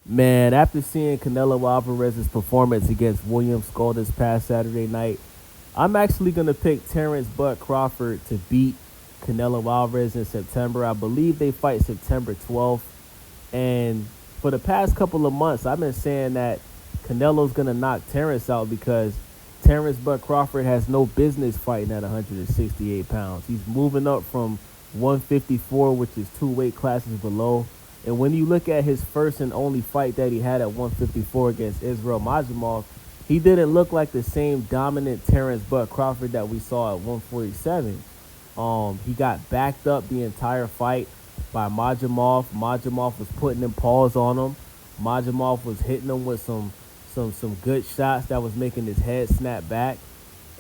Man, after seeing Canelo Alvarez's performance against William Scull this past Saturday night, I'm actually going to pick Terence Bud Crawford to beat Canelo Alvarez in September. I believe they fight September 12th. And for the past couple of months, I've been saying that Canelo's going to knock Terence out because Terence Bud Crawford has no business fighting at 168 pounds. He's moving up from 154, which is two weight classes below. And when you look at his first and only fight that he had at 154 against Israel Majimov, he didn't look like the same dominant Terence Bud Crawford that we saw at 147. He got backed up the entire fight by Majimov. Majimov was putting in paws on him. Majimov was hitting him with some good shots that was making his head snap back.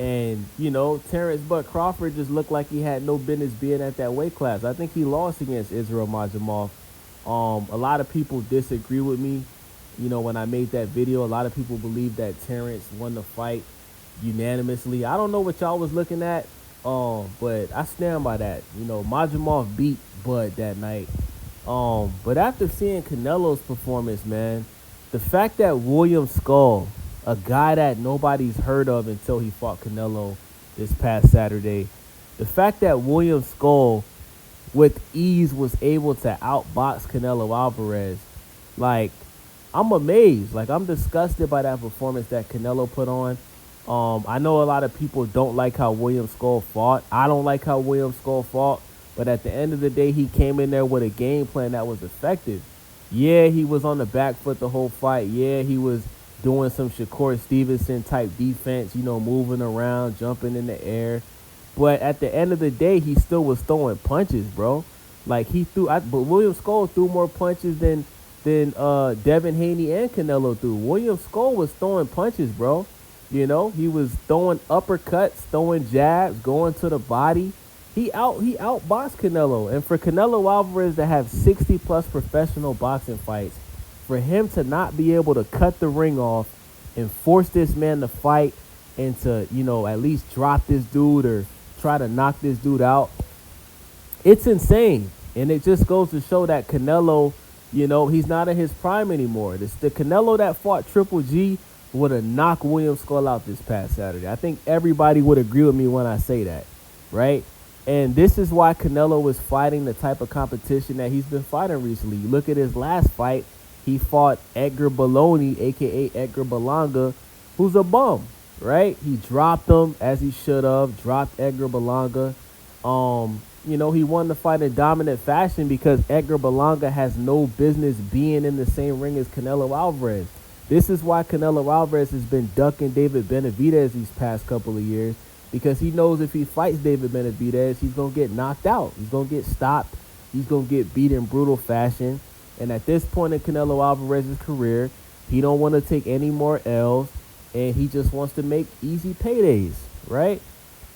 And, Terence Bud Crawford just looked like he had no business being at that weight class. I think he lost against Israel Majimov. A lot of people disagree with me. When I made that video, a lot of people believe that Terence won the fight unanimously. I don't know what y'all was looking at, but I stand by that. Majimov beat Bud that night. But after seeing Canelo's performance, man, the fact that William Scull, a guy that nobody's heard of until he fought Canelo this past Saturday, the fact that William Scull with ease was able to outbox Canelo Alvarez, I'm amazed. I'm disgusted by that performance that Canelo put on. I know a lot of people don't like how William Scull fought. I don't like how William Scull fought. But at the end of the day, he came in there with a game plan that was effective. Yeah, he was on the back foot the whole fight. Yeah, he was doing some Shakur Stevenson type defense, moving around, jumping in the air. But at the end of the day, he still was throwing punches, bro. But William Scull threw more punches than Devin Haney and Canelo threw. William Scull was throwing punches, bro. He was throwing uppercuts, throwing jabs, going to the body. He outboxed Canelo. And for Canelo Alvarez to have 60 plus professional boxing fights, for him to not be able to cut the ring off and force this man to fight and to, at least drop this dude or try to knock this dude out, it's insane. And it just goes to show that Canelo, he's not in his prime anymore. The Canelo that fought Triple G would have knocked William Scull out this past Saturday. I think everybody would agree with me when I say that, right? And this is why Canelo was fighting the type of competition that he's been fighting recently. You look at his last fight, he fought Edgar Bologna, a.k.a. Edgar Berlanga, who's a bum, right? He dropped him as he should have, dropped Edgar Berlanga. He won the fight in dominant fashion because Edgar Berlanga has no business being in the same ring as Canelo Alvarez. This is why Canelo Alvarez has been ducking David Benavidez these past couple of years, because he knows if he fights David Benavidez, he's going to get knocked out. He's going to get stopped. He's going to get beat in brutal fashion. And at this point in Canelo Alvarez's career, he don't want to take any more L's, and he just wants to make easy paydays, right?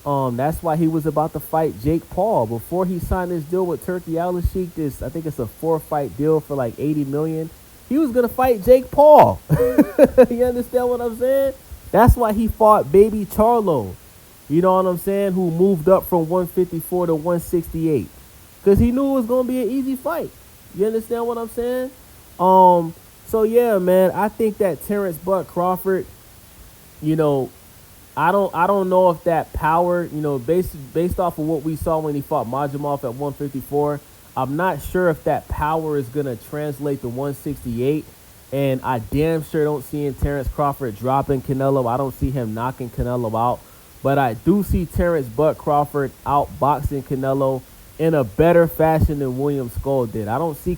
That's why he was about to fight Jake Paul before he signed this deal with Turkey Al-Sheikh. I think it's a 4-fight deal for like $80 million. He was gonna fight Jake Paul. You understand what I'm saying? That's why he fought Baby Charlo. You know what I'm saying? Who moved up from 154 to 168, because he knew it was gonna be an easy fight. You understand what I'm saying? So yeah, man, I think that Terence Bud Crawford, I don't know if that power, based off of what we saw when he fought Majimov at 154, I'm not sure if that power is going to translate to 168. And I damn sure don't see Terence Crawford dropping Canelo. I don't see him knocking Canelo out. But I do see Terence Bud Crawford outboxing Canelo in a better fashion than William Scull did. I don't see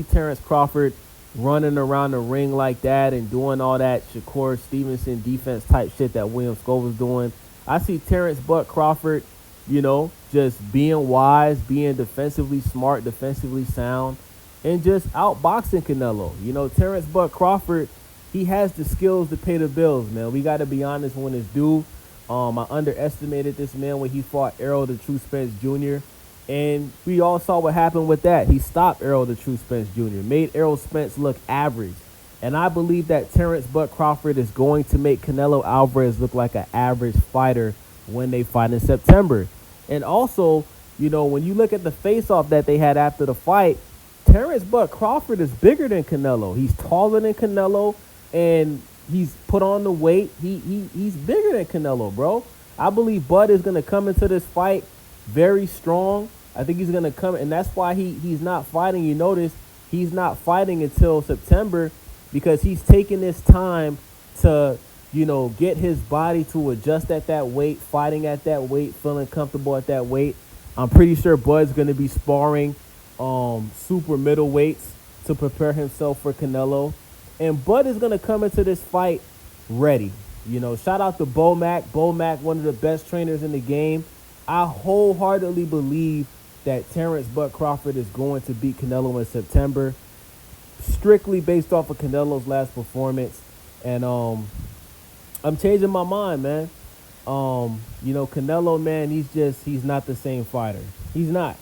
Terence Crawford running around the ring like that and doing all that Shakur Stevenson defense type shit that William Scull was doing. I see Terence Bud Crawford, just being wise, being defensively smart, defensively sound, and just outboxing Canelo. Terence Bud Crawford, he has the skills to pay the bills, man. We got to be honest when it's due. I underestimated this man when he fought Errol the True Spence Jr., and we all saw what happened with that. He stopped Errol the True Spence Jr., made Errol Spence look average. And I believe that Terence Bud Crawford is going to make Canelo Alvarez look like an average fighter when they fight in September. And also, when you look at the face-off that they had after the fight, Terence Bud Crawford is bigger than Canelo. He's taller than Canelo, and he's put on the weight. He's bigger than Canelo, bro. I believe Bud is gonna come into this fight very strong. I think he's gonna come, and that's why he's not fighting. You notice he's not fighting until September because he's taking this time to, get his body to adjust at that weight, fighting at that weight, feeling comfortable at that weight. I'm pretty sure Bud's gonna be sparring super middleweights to prepare himself for Canelo. And Bud is going to come into this fight ready. Shout out to Bo Mack. Bo Mack, one of the best trainers in the game. I wholeheartedly believe that Terence Bud Crawford is going to beat Canelo in September, strictly based off of Canelo's last performance. And I'm changing my mind, man. Canelo, man, he's not the same fighter. He's not.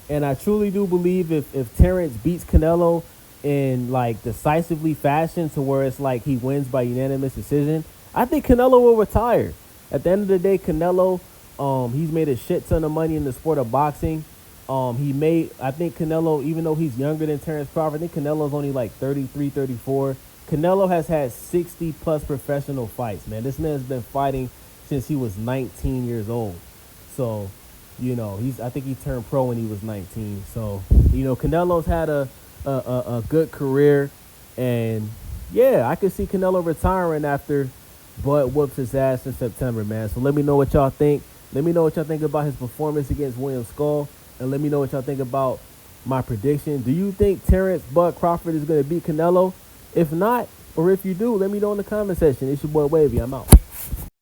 And I truly do believe if Terence beats Canelo in like decisively fashion to where it's like he wins by unanimous decision, I think Canelo will retire. At the end of the day, Canelo, he's made a shit ton of money in the sport of boxing. I think Canelo, even though he's younger than Terence Crawford, I think Canelo's only like 33, 34. Canelo has had 60 plus professional fights, man. This man's been fighting since he was 19 years old. So, I think he turned pro when he was 19. So, Canelo's had a good career. And, yeah, I could see Canelo retiring after Bud whoops his ass in September, man. So let me know what y'all think. Let me know what y'all think about his performance against William Scull. And let me know what y'all think about my prediction. Do you think Terence Bud Crawford is going to beat Canelo? If not, or if you do, let me know in the comment section. It's your boy Wavy. I'm out.